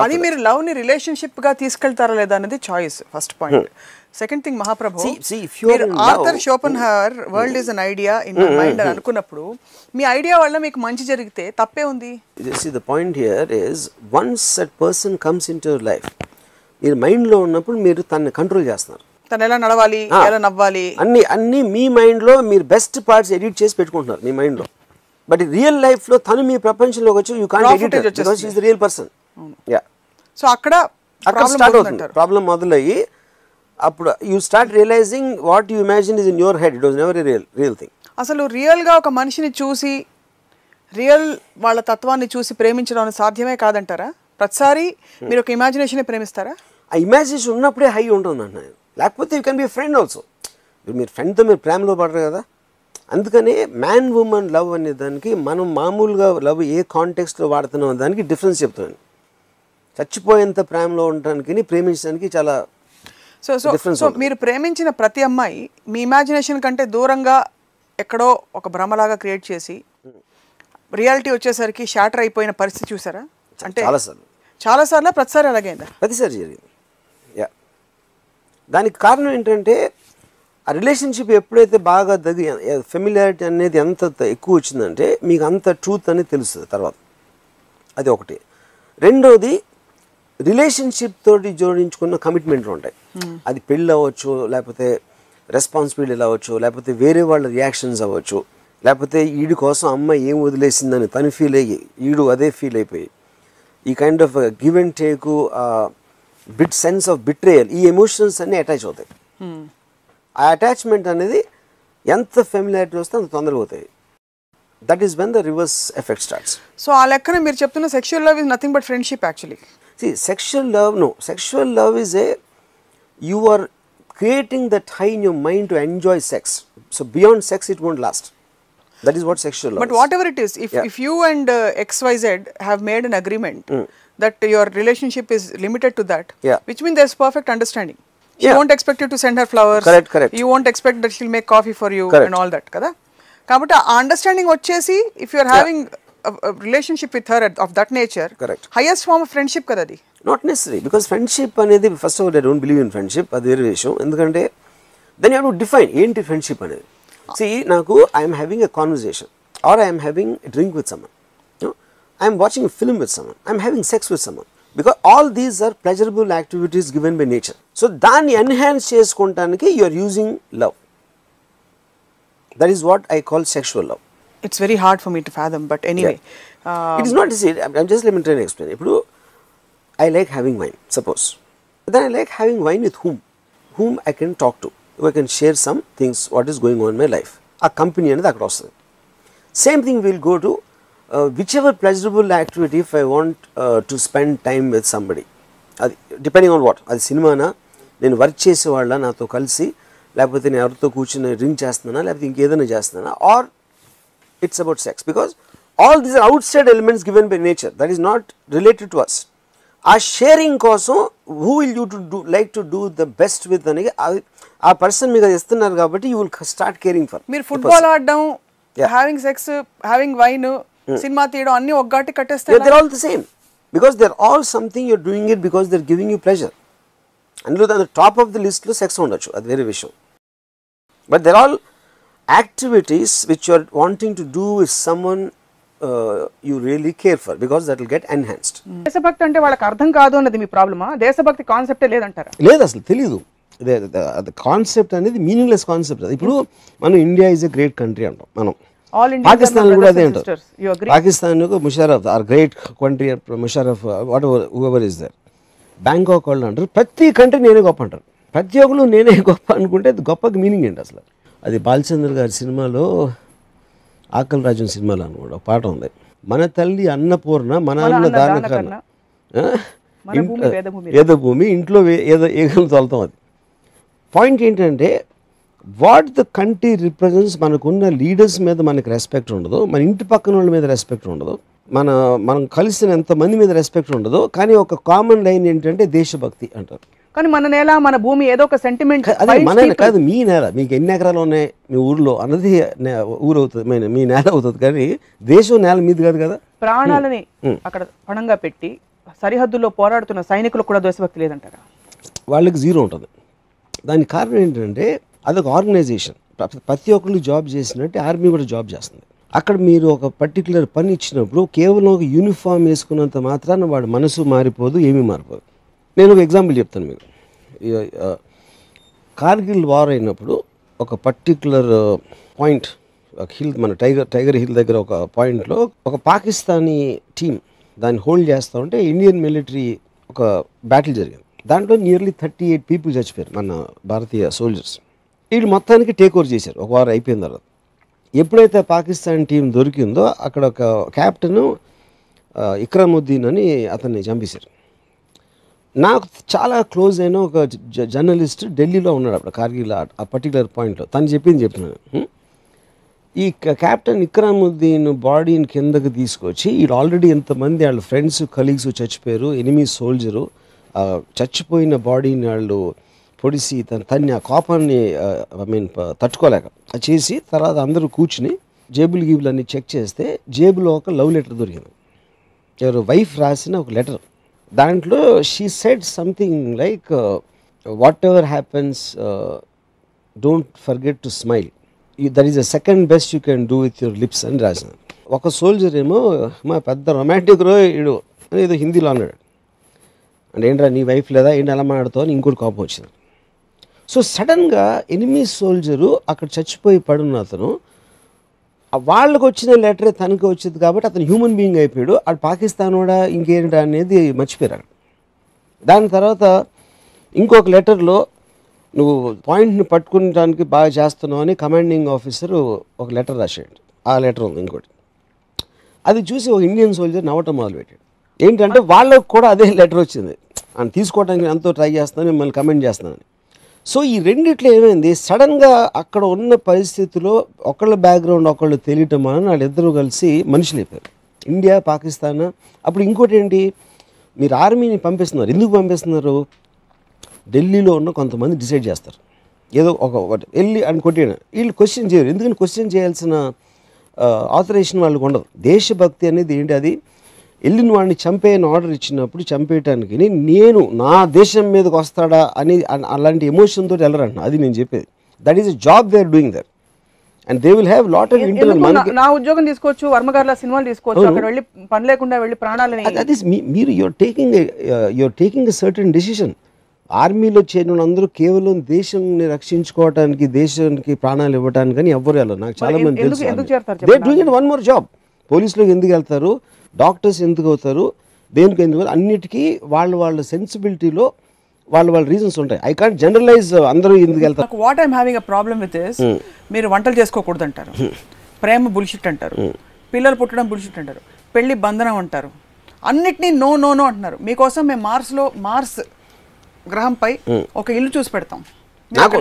అది మీరు లవ్ ని రిలేషన్షిప్ గా తీసుకెళ్తారా లేదా అనేది choice first point. Second thing మహాప్రభు, మీరు Arthur Schopenhauer world is an idea in my mind అని అనుకున్నప్పుడు మీ ఐడియా వల్ల మీకు మంచి జరిగితే తప్పే ఉంది? See, the point here is once that person comes into your life, మీరు మైండ్లో ఉన్నప్పుడు మీరు తనని కంట్రోల్ చేస్తున్నారు. తను ఎలా నడవాలి, ఎలా నవ్వాలి, అన్ని మీ మైండ్లో మీరు బెస్ట్ పార్ట్స్ ఎడిట్ చేసి పెట్టుకుంటున్నారు మీ మైండ్లో. బట్ రియల్ లైఫ్లో తను మీ ప్రపంచంలోకి వచ్చి you can't edit it because she is the real person. Yeah, so అక్కడ స్టార్ట్ అవుతుంది ప్రాబ్లం మొదలయ్యి. అప్పుడు you start realising what you imagine is in your head, it was never a real thing. అసలు రియల్గా ఒక మనిషిని చూసి రియల్ వాళ్ళ తత్వాన్ని చూసి ప్రేమించడం సాధ్యమే కాదంటారా? ప్రతిసారి మీరు ఒక ఇమాజినేషన్ ప్రేమిస్తారా? ఆ ఇమాజినేషన్ ఉన్నప్పుడే హై ఉంటుంది అన్న, లేకపోతే you can be friend also. మీరు ఫ్రెండ్తో మీరు ప్రేమలో పడరు కదా. అందుకని మ్యాన్ ఉమెన్ లవ్ అనే దానికి మనం మామూలుగా లవ్ ఏ కాంటెక్స్ట్లో వాడుతున్నాం దానికి డిఫరెన్స్ చెప్తాను. చచ్చిపోయేంత ప్రేమలో ఉండడానికి ప్రేమించడానికి చాలా సో మీరు ప్రేమించిన ప్రతి అమ్మాయి మీ ఇమాజినేషన్ కంటే దూరంగా ఎక్కడో ఒక భ్రమలాగా క్రియేట్ చేసి రియాలిటీ వచ్చేసరికి షాటర్ అయిపోయిన పరిస్థితి చూసారా? అంటే చాలాసార్లు ప్రతిసారి అలాగైందా? ప్రతిసారి జరిగింది. యా, దానికి కారణం ఏంటంటే ఆ రిలేషన్షిప్ ఎప్పుడైతే బాగా ఫెమిలియారిటీ అనేది ఎంత ఎక్కువ వచ్చిందంటే మీకు అంత ట్రూత్ అనేది తెలుస్తుంది తర్వాత. అది ఒకటి. రెండోది, రిలేషన్షిప్ తోటి జోడించుకున్న కమిట్మెంట్లు ఉంటాయి. అది పెళ్ళి అవ్వచ్చు, లేకపోతే రెస్పాన్సిబిలిటీ అవ్వచ్చు, లేకపోతే వేరే వాళ్ళ రియాక్షన్స్ అవ్వచ్చు, లేకపోతే వీడి కోసం అమ్మాయి ఏం వదిలేసిందని తను ఫీల్ అయ్యి వీడు అదే ఫీల్ అయిపోయి ఈ kind of give and take, sense of betrayal, ఈ ఎమోషన్స్ అన్నీ అటాచ్ అవుతాయి. ఆ అటాచ్మెంట్ అనేది ఎంత ఫెమిలియారిటీ వస్తే అంత తొందరగా అవుతాయి. That is when the reverse effect starts. So ఆ లెక్కన మీరు చెప్తున్న sexual love is nothing but friendship actually. See, sexual love is you are creating that high in your mind to enjoy sex. So beyond sex it won't last. That is what sexual love is. But whatever it is, if you and XYZ have made an agreement that your relationship is limited to that, which means there's perfect understanding. She won't expect you to send her flowers. Correct. You won't expect that she'll make coffee for you and all that, kada? Kabatti aa understanding vachesi if you are having a relationship with her of that nature, correct, highest form of friendship kada adi. Not necessary, because friendship anedi, first of all I don't believe in friendship, adi very vishayam. Endukante then you have to define enti friendship anedi. See, naku I am having a conversation or I am having a drink with someone, I am watching a film with someone, I am having sex with someone, because all these are pleasurable activities given by nature. So danni enhance cheskontaniki you are using love. That is what I call sexual love. It's very hard for me to fathom, but anyway. It is not easy. I'm just let me try to explain. Ippudu I like having wine, suppose. But then I like having wine with whom I can talk to, who I can share some things, what is going on in my life. A company anedi akkada vastadi. Same thing will go to whichever pleasurable activity if I want to spend time with somebody. Depending on what. Adi cinema na, nenu work chese valla nato kalisi, లేకపోతే నేను ఎవరితో కూర్చుని drink చేస్తున్నానా, లేకపోతే ఇంకేదైనా చేస్తున్నానా, or it's about sex, because all these are outside elements given by nature that is not related to us. ఆ sharing కోసం who will you to do like to do the best with అని ఆ person మీకు ఇస్తున్నారు కాబట్టి you will start caring for. మీరు football ఆడడం, having sex, having wine, cinema తీయడం అన్ని ఒక్కటి కట్టేస్తే they're all the same, because they're all something you're doing it because they're giving you pleasure. అందులో ద టాప్ ఆఫ్ ది లిస్ట్లో sex ఉండొచ్చు, అది వేరే విషయం. But there all activities which you are wanting to do with someone you really care for, because that will get enhanced. దేశభక్తి అంటే వాళ్ళకి అర్థం కాదు అన్నది మీ ప్రాబ్లమా? దేశభక్తి కాన్సెప్టే లేదంటారా? లేదు, అసలు తెలీదు. కాన్సెప్ట్ అనేది మీనింగ్లెస్ కాన్సెప్ట్. ఇప్పుడు మనం India is a great country అంటాం, మనం పాకిస్తాన్ కూడా అదే అంటారు. Pakistan Musharraf are great country, Musharraf whatever whoever is there. Bangkok వాళ్ళు అంటారు ప్రతి కంట్రీ నేనే గొప్ప అంటారు. ప్రతి ఒక్కరు నేనే గొప్ప అనుకుంటే అది గొప్పకి మీనింగ్ ఏంటి అసలు? అది బాలచంద్ర గారి సినిమాలో, ఆకలి రాజన్ సినిమాలో అనుకోండి ఒక పాట ఉంది, మన తల్లి అన్నపూర్ణ మన అన్న దాన కన్నా వేదభూమి ఇంట్లో ఏగలు తోలుతాం. అది పాయింట్ ఏంటంటే వాట్ ద కంట్రీ రిప్రజెంట్స్. మనకున్న లీడర్స్ మీద మనకి రెస్పెక్ట్ ఉండదు, మన ఇంటి పక్కన వాళ్ళ మీద రెస్పెక్ట్ ఉండదు, మనం కలిసిన ఎంతమంది మీద రెస్పెక్ట్ ఉండదు. కానీ ఒక కామన్ లైన్ ఏంటంటే దేశభక్తి అంటారు. కానీ మన నేల మన భూమి ఏదో ఒక సెంటిమెంట్. అదే మన కాదు, మీ నేల. మీకు ఎన్ని ఎకరాలు ఉన్నాయి మీ ఊర్లో అన్నది ఊరు అవుతుంది, మీ నేల అవుతుంది. కానీ దేశం నేల మీది కాదు కదా. ప్రాణాలని అక్కడ పణంగా పెట్టి సరిహద్దుల్లో పోరాడుతున్న సైనికులకు కూడా దేశభక్తి లేదంటారా? వాళ్ళకి జీరో ఉంటుంది. దానికి కారణం ఏంటంటే అదొక ఆర్గనైజేషన్. ప్రతి ఒక్కళ్ళు జాబ్ చేసినట్టు ఆర్మీ కూడా జాబ్ చేస్తుంది. అక్కడ మీరు ఒక పర్టికులర్ పని ఇచ్చినప్పుడు కేవలం ఒక యూనిఫామ్ వేసుకున్నంత మాత్రాన వాడు మనసు మారిపోదు, ఏమీ మారిపోదు. నేను ఒక ఎగ్జాంపుల్ చెప్తాను మీకు. కార్గిల్ వార్ అయినప్పుడు ఒక పర్టికులర్ పాయింట్, ఒక హిల్, మన టైగర్ హిల్ దగ్గర ఒక పాయింట్లో ఒక పాకిస్తానీ టీం దాన్ని హోల్డ్ చేస్తూ ఉంటే ఇండియన్ మిలిటరీ ఒక బ్యాటిల్ జరిగింది. దాంట్లో నియర్లీ 38 పీపుల్ చచ్చిపోయారు, మన భారతీయ సోల్జర్స్. వీళ్ళు మొత్తానికి టేక్ ఓవర్ చేశారు ఒక వారం అయిపోయిన తర్వాత. ఎప్పుడైతే పాకిస్తాన్ టీం దొరికిందో అక్కడ ఒక క్యాప్టెన్ ఇక్రముద్దీన్ అని అతన్ని చంపేశారు. నాకు చాలా క్లోజ్ అయిన ఒక జర్నలిస్ట్ ఢిల్లీలో ఉన్నాడు అప్పుడు కార్గిల్ ఆ పర్టికులర్ పాయింట్లో. తను చెప్తున్నాను, ఈ క్యాప్టెన్ ఇక్రముద్దీన్ బాడీని కిందకి తీసుకొచ్చి వీళ్ళు ఆల్రెడీ ఎంతమంది వాళ్ళ ఫ్రెండ్స్ కలీగ్స్ చచ్చిపోయారు, ఎనిమీ సోల్జరు, చచ్చిపోయిన బాడీని వాళ్ళు పొడిసి తన్ని ఆ కోపాన్ని తట్టుకోలేక చేసి తర్వాత అందరూ కూర్చుని జేబులు గీబులు అన్నీ చెక్ చేస్తే జేబులో ఒక లవ్ లెటర్ దొరికింది. ఎవరు వైఫ్ రాసిన ఒక లెటర్. దాంట్లో she said something like what ever happens don't forget to smile, that is the second best you can do with your lips అని రాసిన. ఒక సోల్జర్ ఏమో మా పెద్ద రొమాంటిక్ రో ఇడు అని ఏదో హిందీలో అన్నాడు. అంటే ఏంట్రా నీ వైఫ్ లేదా ఏంటి అలా మాట్లాడుతావు అని ఇంకోటి కోపం వచ్చింది. సో సడన్గా ఎనిమీ సోల్జరు అక్కడ చచ్చిపోయి పడున్న అతను వాళ్ళకు వచ్చిన లెటరే తనకు వచ్చింది కాబట్టి అతను హ్యూమన్ బీయింగ్ అయిపోయాడు. అటు పాకిస్తాన్ కూడా ఇంకేంటి అనేది మర్చిపోయారు. దాని తర్వాత ఇంకొక లెటర్లో నువ్వు పాయింట్ని పట్టుకోవడానికి బాగా చేస్తున్నావు అని కమాండింగ్ ఆఫీసరు ఒక లెటర్ రాశాడు. ఆ లెటర్ ఉంది ఇంకోటి. అది చూసి ఒక ఇండియన్ సోల్జర్ నవ్వటం మొదలుపెట్టాడు. ఏంటంటే వాళ్ళకు కూడా అదే లెటర్ వచ్చింది, అని తీసుకోవడానికి ఎంతో ట్రై చేస్తాను, మిమ్మల్ని కమెంట్ చేస్తున్నాను. సో ఈ రెండిట్లో ఏమైంది, సడన్గా అక్కడ ఉన్న పరిస్థితిలో ఒకళ్ళ బ్యాక్గ్రౌండ్ ఒకళ్ళు తెలియటం వలన వాళ్ళిద్దరూ కలిసి మనుషులు అయిపోయారు. ఇండియా పాకిస్తాన్. అప్పుడు ఇంకోటి ఏంటి, మీరు ఆర్మీని పంపిస్తున్నారు, ఎందుకు పంపిస్తున్నారు? ఢిల్లీలో ఉన్న కొంతమంది డిసైడ్ చేస్తారు ఏదో ఒకటి వెళ్ళి అని కొట్టాడు. వీళ్ళు క్వశ్చన్ చేయరు, ఎందుకని క్వశ్చన్ చేయాల్సిన ఆథరైజేషన్ వాళ్ళకి ఉండదు. దేశభక్తి అనేది ఏంటి, అది వెళ్ళిన వాడిని చంపేయని ఆర్డర్ ఇచ్చినప్పుడు చంపేయటానికి నేను నా దేశం మీదకి వస్తాడా అని అలాంటి ఎమోషన్ తోటి వెళ్ళరంటున్నా. అది నేను చెప్పేది. That is a job they are doing there and they will have lot of internal. నా ఉద్యోగం తీసుకోవచ్చు, వర్మగారుల సినిమాలు తీసుకోవచ్చు, అక్కడ వెళ్ళి పని లేకుండా వెళ్ళి ప్రాణాలని. దట్ ఈస్ మీరు you are taking a certain decision. ఆర్మీలో చేరిన అందరూ కేవలం దేశాన్ని రక్షించుకోవడానికి, దేశానికి ప్రాణాలు ఇవ్వడానికి కానీ ఎవ్వరు వెళ్ళరు. నాకు చాలా మంది తెలుసు. They are doing one more job. పోలీసులోకి ఎందుకు వెళ్తారు, డాక్టర్స్ ఎందుకు అవుతారు, దేనికి ఎందుకు, అన్నిటికీ వాళ్ళ సెన్సిబిలిటీలో వాళ్ళ రీజన్స్ ఉంటాయి. ఐ కాంట్ జనరలైజ్ అందరూ ఎందుకు వెళ్తారు. What I'm having a problem with is, మీరు వంటలు చేసుకోకూడదు అంటారు, ప్రేమ బుల్షిట్ అంటారు, పిల్లలు పుట్టడం బుల్షిట్ అంటారు, పెళ్లి బంధనం అంటారు, అన్నిటినీ నో నో నో అంటున్నారు. మీకోసం మేము మార్స్ గ్రహంపై ఒక ఇల్లు చూసి పెడతాం,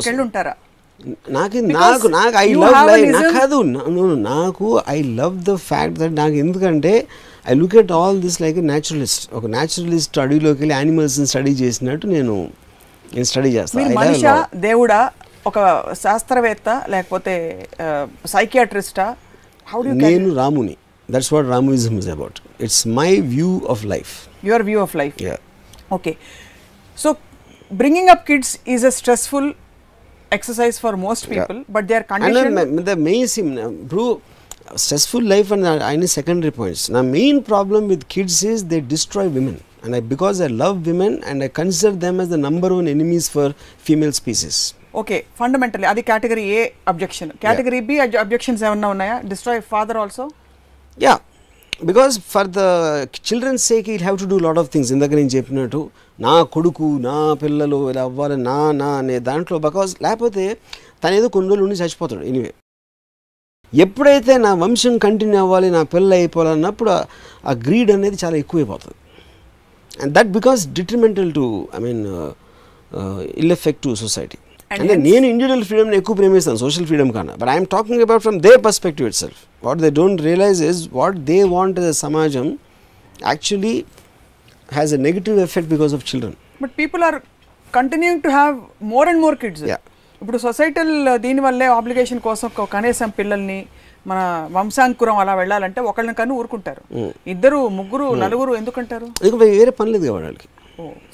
వెళ్ళి ఉంటారా? I love the fact that నాకు ఎందుకంటే I look at all this like a naturalist. ఒక న్యాచురలిస్ట్ అడవిలోకి వెళ్ళి యానిమల్స్ని స్టడీ చేసినట్టు నేను స్టడీ చేస్తాను. మనిషా, దేవుడా, ఒక శాస్త్రవేత్త, లేకపోతే సైకియాట్రిస్టా? నేను రాముని. That's what Ramuism is about. It's my view of life. Your view of life. Okay. So bringing up kids is a stressful exercise for most people, but they are conditioned. And the main bro, stressful life and any secondary points. Now main problem with kids is they destroy women, and because I love women and I consider them as the number one enemies for female species. Okay, fundamentally adi category A objection. Category B objections evanna unnaya? Destroy father also? Yeah, because for the children's sake he'll have to do a lot of things. ఇందాక నేను చెప్పినట్టు నా కొడుకు, నా పిల్లలు ఇలా అవ్వాలి, నా అనే దాంట్లో, బికాజ్ లేకపోతే తను ఏదో కొన్ని రోజులు ఉండి చచ్చిపోతాడు. ఎనీవే, ఎప్పుడైతే నా వంశం కంటిన్యూ అవ్వాలి, నా పిల్లలు అయిపోవాలన్నప్పుడు ఆ గ్రీడ్ అనేది చాలా ఎక్కువైపోతుంది. And that because detrimental to ill effect to society. అంటే నేను ఇండివిజువల్ ఫ్రీడమ్ని ఎక్కువ ప్రేమిస్తాను సోషల్ ఫ్రీడమ్ కన్నా, but I'm talking about from the perspective itself. What they don't realise is what they want as a సమాజం actually has a negative effect because of children. But people are continuing to have more and more kids. ఇప్పుడు societal దీనివల్లే obligation కోసం కనీసం పిల్లల్ని మన వంశాంకురం అలా వెళ్ళాలంటే ఒకళ్ళని కన్నా ఊరుకుంటారు, ఇద్దరు ముగ్గురు నలుగురు ఎందుకంటారు? వేరే పని లేదు వాళ్ళకి.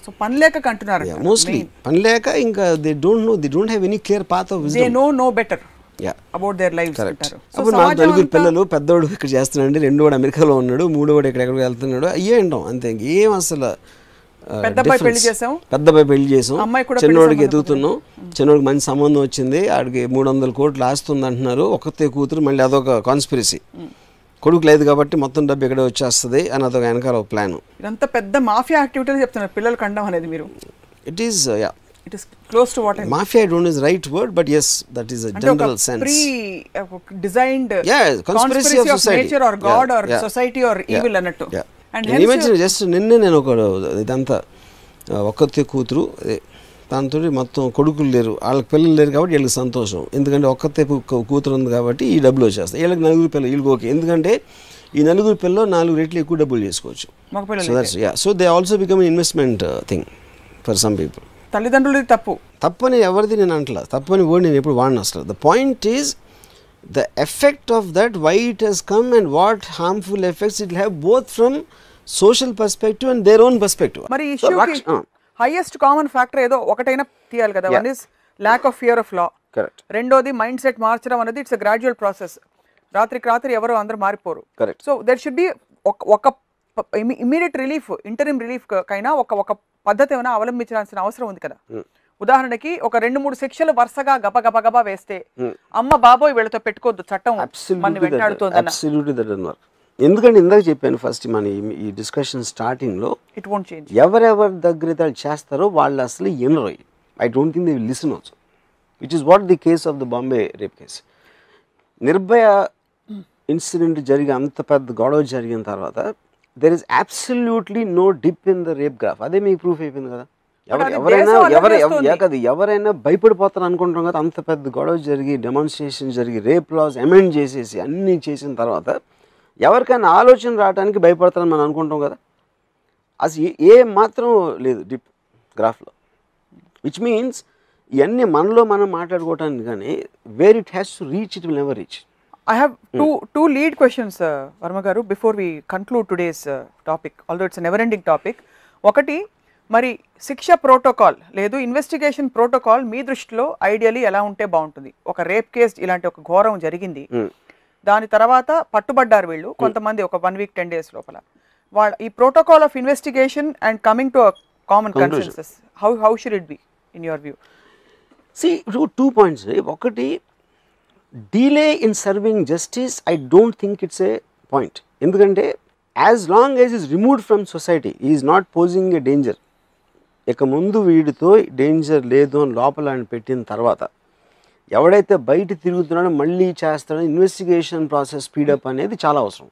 సో పని లేక కంటున్నారు మోస్ట్లీ, పని లేక. ఇంకా they don't have any clear path of wisdom. They know better about their lifes అంటారు. అప్పుడు నాకు నలుగురు పిల్లలు, పెద్దోడు ఇక్కడ చేస్తున్నాడు, రెండోడు అమెరికాలో ఉన్నాడు, మూడోడు ఎక్కడెక్కడికి వెళ్తున్నాడు, అయ్యే అంటాం అంతే. ఇంకేం అసలు. పెద్దబ్బాయి పెళ్లి చేసాం, చిన్నోడికి ఎదుగుతున్నాం, చిన్నోడికి మంచి సంబంధం వచ్చింది, ఆడికి 300 కోట్లు ఆస్తుంది అంటున్నారు, ఒక్కతే కూతురు, మళ్ళీ అదొక కాన్స్పిరసీ. కొడుకు లేదు కాబట్టి మొత్తం డబ్బు ఎక్కడే వచ్చేస్తుంది అని అదొక వెనకాల ఒక ప్లాన్. ఇదంతా పెద్ద మాఫియా యాక్టివిటీలు చెప్తున్నారు పిల్లలు కండం అనేది మీరు. It is it is close to what mafia. I don't know is the right word, but yes, that is a general sense. Pre-designed conspiracy of society, nature or God or society or evil annattu. And imagine just నిన్నే నేను ఒక ఇదంతా ఒక్కతే కూతురు, దాంతో మొత్తం కొడుకులు లేరు, వాళ్ళకి పిల్లలు లేరు కాబట్టి వీళ్ళకి సంతోషం, ఎందుకంటే ఒక్కతే కూతురు ఉంది కాబట్టి ఈ డబ్బులు వచ్చేస్తాయి. వీళ్ళకి నలుగురు పిల్లలు, వీళ్ళకి ఓకే, ఎందుకంటే ఈ నలుగురు పిల్లలు 4 రెట్లు ఎక్కువ డబ్బులు చేసుకోవచ్చు. So they also become investment thing for some people. తల్లిదండ్రులు తప్పని ఎవరిది నేను అంటలా, తప్పని వర్డ్ నేను ఎప్పుడు వాడిన అసలు. The point is the effect of that, why it has come and what harmful effects it have both from social perspective and their own perspective. మరి హైయెస్ట్ కామన్ ఫ్యాక్టర్ ఏదో ఒకటైనా తీయాలి కదా. One is lack of fear of law, రెండోది mind set మార్చడం అనేది it's gradual process. రాత్రికి రాత్రి ఎవరో అందరూ మారిపోరు. సో దెర్ షుడ్ బి ఒక ఇమీడియట్ రిలీఫ్, ఇంటరిమ్ రిలీఫ్ కైనా ఒక పద్ధతి ఏమైనా అవలంబించాల్సిన అవసరం ఉంది కదా. ఉదాహరణకి ఒక 2-3 శిక్షలు వరుసగా గబగబా వేస్తే అమ్మ బాబోయ్ వీళ్ళతో పెట్టుకోవద్దు, చట్టం మన వెంటాడుతుంది. ఎందుకంటే ఇందాక చెప్పాను ఫస్ట్ మన ఈ డిస్కషన్ స్టార్టింగ్ లో, ఇట్ వోంట్ చేంజ్. ఎవరెవరి దగ్గర చేస్తారో వాళ్ళు అసలు ఎనరు. I don't think they will listen also, which is what the case of the Bombay rape case. Nirbhaya incident జరిగి అంత పెద్ద గొడవ జరిగిన తర్వాత there is absolutely no dip in the rape graph. అదే మీకు ప్రూఫ్ అయిపోయింది కదా. ఎవరైనా భయపడిపోతారు అనుకుంటాం కదా. అంత పెద్ద గొడవ జరిగి, డెమాన్స్ట్రేషన్ జరిగి, రేప్ లాస్ అమెండ్ చేసేసి అన్నీ చేసిన తర్వాత ఎవరికైనా ఆలోచన రావడానికి భయపడతారని మనం అనుకుంటాం కదా. అసలు ఏ మాత్రం లేదు డిప్ గ్రాఫ్లో, విచ్ మీన్స్ ఇవన్నీ మనలో మనం మాట్లాడుకోవటానికి కానీ where it has to reach it will never reach. I have two lead questions, Varma garu, before we conclude today's topic, although it's a never ending topic. ఒకటి, మరి శిక్ష ప్రోటోకాల్ లేదు ఇన్వెస్టిగేషన్ ప్రోటోకాల్ మీ దృష్టిలో ఐడియలీ ఎలా ఉంటే బాగుంటుంది? ఒక rape case ఇలాంటి ఒక ఘోరం జరిగింది, దాని తర్వాత పట్టుబడ్డారు వీళ్ళు కొంతమంది ఒక 1 week 10 days లోపల. వాళ్ళ ఈ protocol of investigation and coming to common consensus, how should it be in your view? See, 2 points. ఒకటి, delay in serving justice, I don't think it's a point. ఎందుకంటే as long as he is removed from society, he is not posing a danger. ఇక ముందు వీడితో danger లేదు అని లోపల అని పెట్టిన తర్వాత ఎవడైతే బయట తిరుగుతున్నాడో మళ్ళీ చేస్తాడో ఇన్వెస్టిగేషన్ ప్రాసెస్ స్పీడప్ అనేది చాలా అవసరం.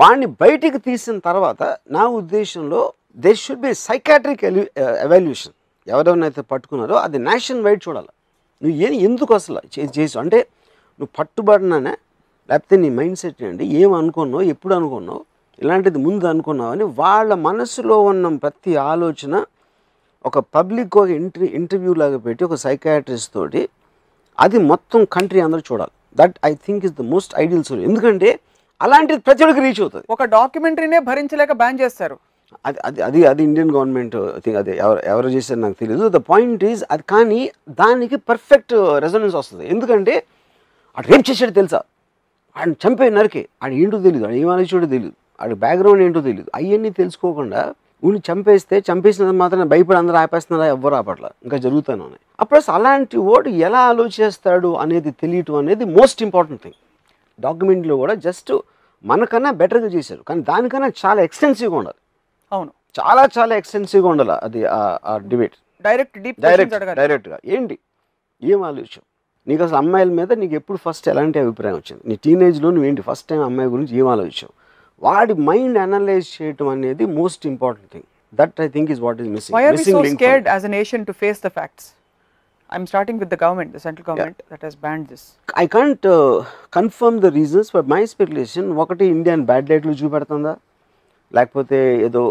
వాడిని బయటికి తీసిన తర్వాత నా ఉద్దేశంలో there should be psychiatric evaluation. ఎవరెవరినైతే పట్టుకున్నారో అది నేషన్ వైడ్ చూడాలి. నువ్వు ఎందుకు అసలు చేసి అంటే నువ్వు పట్టుబడినానే, లేకపోతే నీ మైండ్ సెట్ అండి, ఏం అనుకున్నావు, ఎప్పుడు అనుకున్నావు, ఇలాంటిది ముందు అనుకున్నావు అని వాళ్ళ మనసులో ఉన్న ప్రతి ఆలోచన ఒక పబ్లిక్ ఒక ఇంటర్వ్యూ లాగా పెట్టి ఒక సైకాట్రిస్ట్ తోటి అది మొత్తం కంట్రీ అందరూ చూడాలి. That I think is the most ideal solution. ఎందుకంటే అలాంటిది ప్రతి ఒక్కరికి రీచ్ అవుతుంది. ఒక డాక్యుమెంటరీనే భరించలేక బ్యాన్ చేస్తారు. అది ఇండియన్ గవర్నమెంట్ థింగ్. అది ఎవరు చేశారు నాకు తెలియదు. ద పాయింట్ ఈజ్ అది, కానీ దానికి పర్ఫెక్ట్ రెజొనెన్స్ వస్తుంది. ఎందుకంటే ఆడు రేప్ చేసాడు తెలుసా, ఆడిని చంపే నరికే, ఆడు ఏంటో తెలియదు, ఆడు ఏం ఆలోచించో తెలియదు, ఆడి బ్యాక్గ్రౌండ్ ఏంటో తెలియదు, అవన్నీ తెలుసుకోకుండా ఊరిని చంపేసినంత మాత్రం భయపడి అందరూ ఆపేస్తున్నారా, ఎవ్వరు ఆపట్ల, ఇంకా జరుగుతూనే ఉన్నాయి. అప్పుడు అలాంటి ఓటు ఎలా ఆలోచిస్తాడు అనేది తెలియటం అనేది మోస్ట్ ఇంపార్టెంట్ థింగ్. డాక్యుమెంట్లో కూడా జస్ట్ మనకన్నా బెటర్గా చేశారు, కానీ దానికన్నా చాలా ఎక్స్టెన్సివ్గా ఉండాలి. అవును, చాలా ఎక్స్టెన్సివ్గా ఉండాలి అది ఆ డిబేట్. డైరెక్ట్గా ఏంటి, ఏం ఆలోచన నీకు అసలు అమ్మాయిల మీద నీకు ఎప్పుడు ఫస్ట్ ఎలాంటి అభిప్రాయం వచ్చింది, నీ టీనేజ్లో నువ్వేంటి ఫస్ట్ టైం అమ్మాయి గురించి ఏం ఆలోచించావు, వాడి మైండ్ అనలైజ్ చేయటం అనేది most important thing. That I think is what is missing. Why are we so scared as a nation to face the facts? I'm starting with the government, the central government that has banned this. I can't confirm the reasons, but my speculation ఒకటి Indian bad లైట్లో చూపెడుతుందా, లేకపోతే ఏదో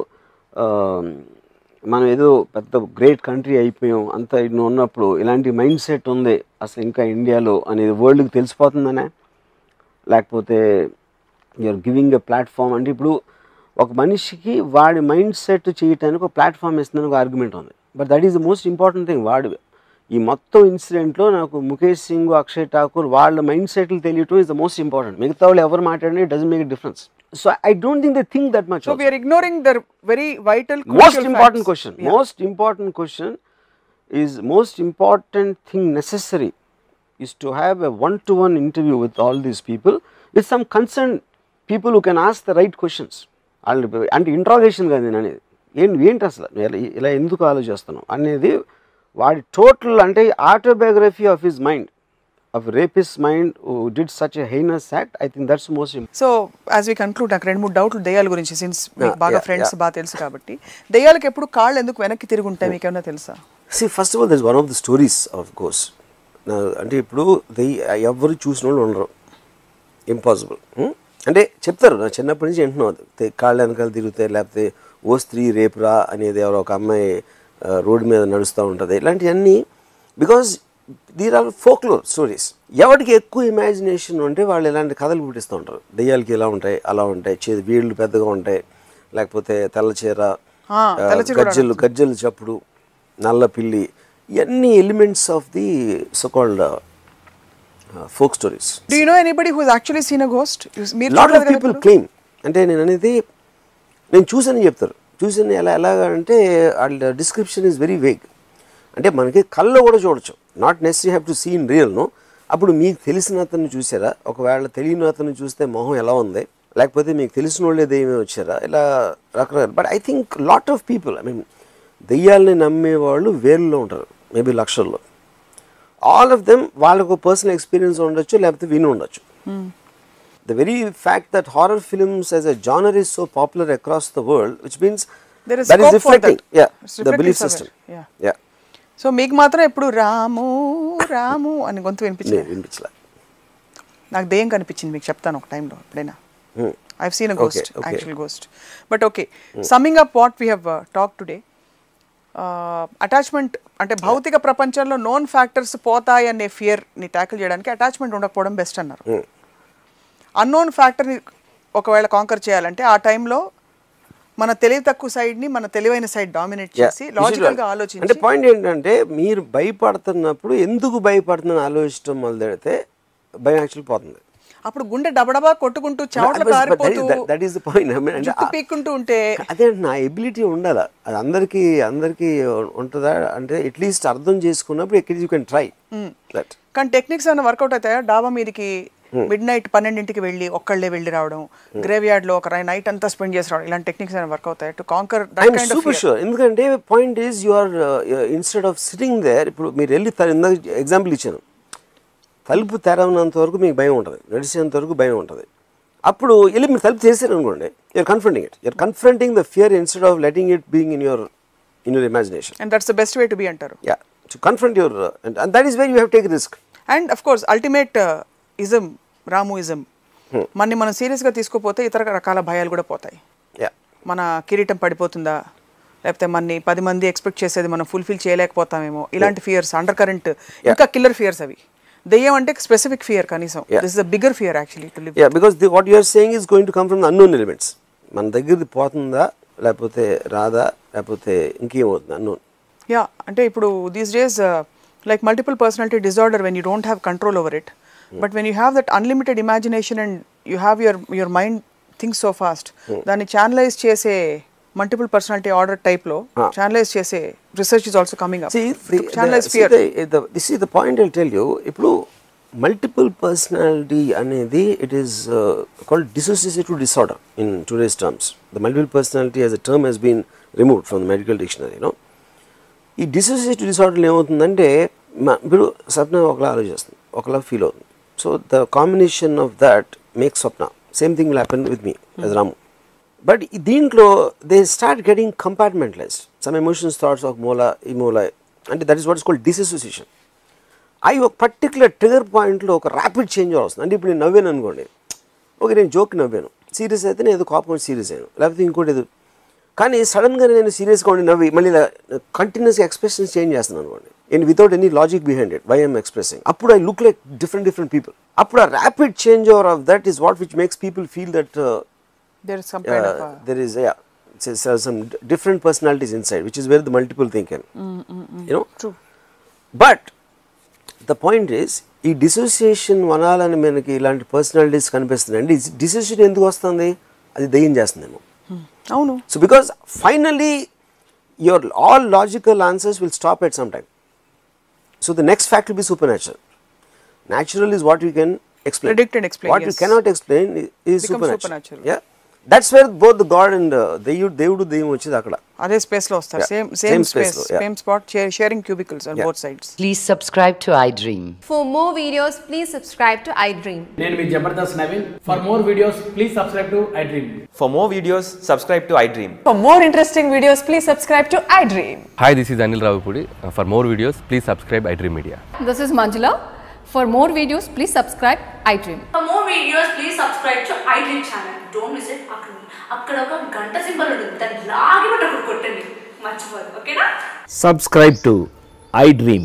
మనం ఏదో పెద్ద great country అయిపోయాం అంత ఇన్ని ఉన్నప్పుడు ఇలాంటి మైండ్ సెట్ ఉంది అసలు ఇంకా ఇండియాలో అనేది వరల్డ్కి తెలిసిపోతుందనే, లేకపోతే యూఆర్ గివింగ్ ఎ ప్లాట్ఫామ్. అంటే ఇప్పుడు ఒక మనిషికి వాడి మైండ్ సెట్ చేయడానికి ఒక ప్లాట్ఫామ్ ఇస్తుందని ఒక ఆర్గ్యుమెంట్ ఉంది. But that is the most important thing. వాడు ఈ మొత్తం ఇన్సిడెంట్లో నాకు ముఖేష్ సింగ్, అక్షయ్ ఠాకూర్ వాళ్ళ మైండ్ సెట్లు తెలియటం ఇస్ ద మోస్ట్ ఇంపార్టెంట్. మిగతా వాళ్ళు ఎవరు మాట్లాడినా it doesn't make a difference. So I don't think they think that much. So we are ignoring the very vital, most important question. Yeah. Most important question is most important thing necessary is to have a one-to-one interview with all these people with some concerned people who can ask the right questions. అంటే interrogation కాదు నేను అనేది, ఏంటి అసలు ఇలా ఎందుకు ఆలోచిస్తున్నాం అనేది వాడి టోటల్ అంటే autobiography of his mind, of rapist mind who did such a heinous act. I think that's most important. So as we conclude, నాకు రెండు మూడు డౌట్లు దెయ్యాల గురించి, సిన్స్ మీకు బాగా ఫ్రెండ్స్ బాగా తెలుసు కాబట్టి, దెయ్యాలకు ఎప్పుడు కాళ్ళు ఎందుకు వెనక్కి తిరిగి ఉంటాయి మీకు ఏమైనా తెలుసా? See, first of all, there's one of the stories of ghosts. అంటే ఇప్పుడు ఎవరు చూసిన వాళ్ళు ఉండరు, ఇంపాసిబుల్. అంటే చెప్తారు, నా చిన్నప్పటి నుంచి వింటున్నాను కాళ్ళు వెనకాల తిరుగుతాయి, లేకపోతే ఓ స్త్రీ రేపురా అనేది ఎవరో ఒక అమ్మాయి రోడ్డు మీద నడుస్తూ ఉంటుంది, ఇలాంటివన్నీ. Because there are folklore stories. ఎవరికి ఎక్కువ ఇమాజినేషన్ ఉంటే వాళ్ళు ఇలాంటి కథలు పుట్టిస్తూ ఉంటారు. దెయ్యాలకి ఇలా ఉంటాయి, అలా ఉంటాయి, వీళ్ళు పెద్దగా ఉంటాయి, లేకపోతే తెల్ల చీర, గజ్జలు చప్పుడు, నల్ల పిల్లి, ఇవన్నీ elements of the so called folk stories. Do you know anybody who has actually seen a ghost? Lot of people claim. అంటే నేను అనేది నేను చూసానని చెప్తారు. చూసాను ఎలాగా అంటే వాళ్ళ డిస్క్రిప్షన్ ఈజ్ వెరీ వేగ్. అంటే మనకి కళ్ళు కూడా చూడొచ్చు, not necessary have to see in real. No, అప్పుడు మీకు తెలిసిన అతను చూసారా, ఒకవేళ తెలియని అతను చూస్తే మొహం ఎలా ఉంది, లేకపోతే మీకు తెలిసిన వాళ్ళే దెయ్యమే వచ్చారా, ఇలా రకరకాల. But I think lot of people, I mean దెయ్యాలని నమ్మేవాళ్ళు వేరులో ఉంటారు, మేబీ లక్షల్లో. ఆల్ ఆఫ్ దెమ్ వాళ్ళకు పర్సనల్ ఎక్స్పీరియన్స్ ఉండొచ్చు, లేకపోతే విని ఉండొచ్చు. The very fact that horror films as a genre is so popular across the world, which means there is that scope is reflecting, for that. the belief system. Yeah. So మీకు మాత్రం ఎప్పుడు రాము రాము అని గొంతు వినిపించలే. నాకు దెయ్యం కనిపించింది, మీకు చెప్తాను ఒక టైంలో ఎప్పుడైనా. I have seen a ghost, actual ghost. But okay, summing up what we have talk today, attachment అంటే భౌతిక ప్రపంచంలో నోన్ ఫ్యాక్టర్స్ పోతాయి అనే ఫియర్ని ట్యాకిల్ చేయడానికి అటాచ్మెంట్ ఉండకపోవడం బెస్ట్ అన్నారు. అన్నోన్ ఫ్యాక్టర్ని ఒకవేళ కాంకర్ చేయాలంటే ఆ టైంలో మన తెలివి తక్కువ సైడ్ని మన తెలివైన సైడ్ డామినేట్ చేసి లాజికల్గా ఆలోచించి. అంటే పాయింట్ ఏంటంటే మీరు భయపడుతున్నప్పుడు ఎందుకు భయపడుతుందని ఆలోచించడం మొదలెడితే భయం యాక్చువల్ పోతుంది. అప్పుడు గుండె డబడబా కొట్టుకుంటూ చెమటలు కారిపోతూ దట్ ఈస్ ద పాయింట్. జుట్టు పీక్కుంటూ ఉంటే అదే నా ఎబిలిటీ ఉండాలా, అది అందరికీ ఉంటుందా అంటే అట్లీస్ట్ అర్థం చేసుకున్నప్పుడు ఎక్కడ యూ కెన్ ట్రై దట్. కానీ టెక్నిక్స్ ఏమైనా వర్కౌట్ అవుతాయా? డాబా మీదకి మిడ్ నైట్ 12ంటికి వెళ్ళి ఒక్కళ్ళే వెళ్ళి రావడం, గ్రేవ్ యార్డ్ లో ఒక నైట్ అంతా స్పెండ్ చేసి రావడం, ఇలాంటి టెక్నిక్స్ ఏమైనా వర్క్ అవుతాయి to conquer that kind of fear? Sure. ఎందుకంటే point is you are instead of sitting there, ఇప్పుడు మీరు వెళ్ళి ఎగ్జాంపుల్ ఇచ్చాను, తలుపు తెరవనంత వరకు మీకు భయం ఉంటుంది, నడిచేంత వరకు భయం ఉంటుంది. అప్పుడు వెళ్ళి మీరు తలుపు చేశారు అనుకోండి, you're confronting it, you're confronting the fear instead of letting it being in your imagination. And that's the best way to be అంటారు. Yeah, to confront your, and that is where you have take risk. And of course ultimate ism, Ramuism, మనని మనం సీరియస్గా తీసుకోపోతే ఇతర రకాల భయాలు కూడా పోతాయి. మన కిరీటం పడిపోతుందా, లేకపోతే మనని 10 మంది ఎక్స్పెక్ట్ చేసేది మనం ఫుల్ఫిల్ చేయలేకపోతామేమో, ఇలాంటి ఫియర్స్ అండర్ కరెంట్, ఇంకా కిల్లర్ ఫియర్స్ అవి. దెయ్యం అంటే స్పెసిఫిక్ ఫియర్ కనీసం, this is a bigger fear actually to live. Yeah, because what you are saying is going to come from the unknown elements. మన దగ్గరది పోతుందా, లేకపోతే రాదా, లేకపోతే ఇంకేమవుతుంది అన్నోన్. యా, అంటే ఇప్పుడు these days like multiple personality disorder, when you don't have control over it. But when you have that unlimited imagination and you have your mind thinks so fast, దాన్ని channelize చేసే multiple personality order type లో channelize చేసే research is also coming up. Channelize fear. This is the point I'll tell you. ఇప్పుడు multiple personality అనేది it is called dissociative disorder in today's terms. The multiple personality as a term has been removed from the medical dictionary, you know. ఈ dissociative disorder ఏమవుతుందంటే ఇప్పుడు స్వప్న ఒకలా ఆలోచిస్తుంది, ఒకలా feel అవుతుంది. So the combination of that makes Swapna. Same thing will happen with me as Ramu. But దీంట్లో they start getting compartmentalized. Some emotions, thoughts of mola, emola, and that is what is called disassociation. అవి ఒక particular trigger పాయింట్లో ఒక rapid change వస్తుంది. అంటే ఇప్పుడు నేను నవ్వాను అనుకోండి, ఓకే నేను జోక్ నవ్వాను, సీరియస్ అయితే నేను ఏదో కోపం సీరియస్ అయ్యాను, లేకపోతే ఇంకోటి ఏదో. కానీ సడన్గా నేను సీరియస్గా ఉండి నవ్వి మళ్ళీ కంటిన్యూస్గా ఎక్స్ప్రెషన్స్ చేంజ్ చేస్తున్నాను అనుకోండి and without any logic behind it why I'm expressing అప్పుడు I look like different people. అప్పుడు ఆ rapid change over of that is what which makes people feel that there is some different personalities inside, which is where the multiple thing can, you know. True. But the point is, ఈ dissociation వనాలని మనకి ఇలాంటి personalities కనిపిస్తున్నాయి అండి. Dissociation ఎందుకు వస్తుంది? అది దయ్యం చేస్తుందేమో. అవును. So because finally your all logical answers will stop at some time. So the next fact will be super natural. Natural is what you can explain. Predict and explain. What you cannot explain is supernatural. Yeah. That's where both the God and దేవుడు దెయ్యం వచ్చేది అక్కడ. అదే space లో వస్తారు. Same space, same spot, sharing cubicles on both sides. Please subscribe to iDream. For more videos, please subscribe to iDream. నేను మీ Jabardasth Naveen. For more videos, please subscribe to iDream. For more videos, subscribe to iDream. For more interesting videos, please subscribe to iDream. Hi, this is Anil Ravipudi. For more videos, please subscribe iDream Media. This is Manjula. For more videos, please subscribe iDream. For more videos, please subscribe to iDream channel. Don't miss it. అక్కడ ఒక గంట symbol ఉంటుంది, దాన్ని లాగి పట్టుకొని కొట్టండి, మర్చిపోదు. ఓకేనా? Subscribe to iDream.